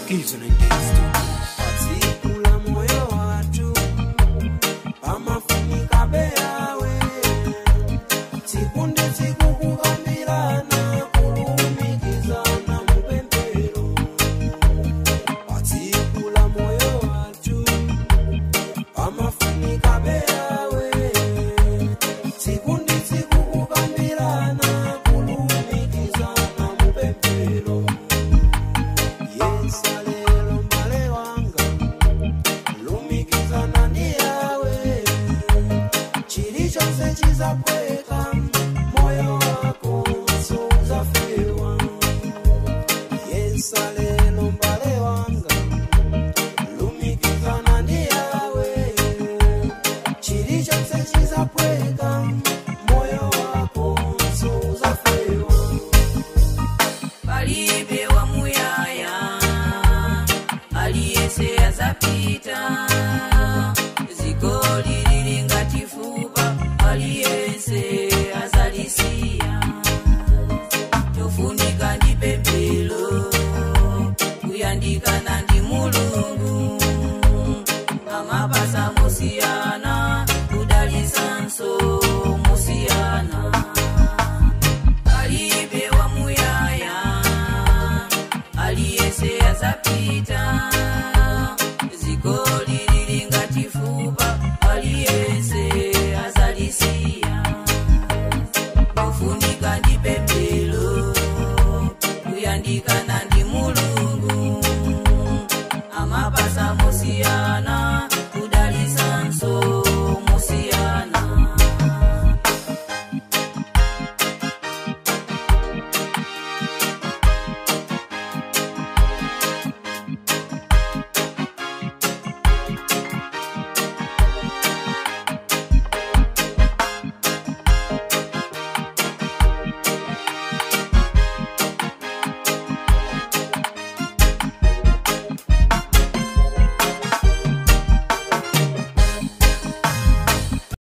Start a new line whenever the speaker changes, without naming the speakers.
Gives and Gates Studios.
Atikula moyo watu amafunika beawe tikunde tikukukambirana kulumikizana mupembero. Atikula moyo watu amafunika beawe tikunde tikukukambirana kulumikizana mupembero. Yesalelo mbale wanga lumikizana ndiyawe chili chonse chizapweka moyo wako suzafewa. Yesalelo mbale wanga lumikizana ndiyawe chili chonse chizapweka moyo wako suzafewa.
Palibe wa muyaya aliyese azapita zigoli lilingatifuba aliyese azalisia tofunika ndi pembelo kuyandikana ndi mulungu amapasa musiyana kudalisanso musiyana. Palibe wa muyaya aliyese azapita zigoli lilingatifuba aliyese azalisia tofunika ndi pembelo kuyandikana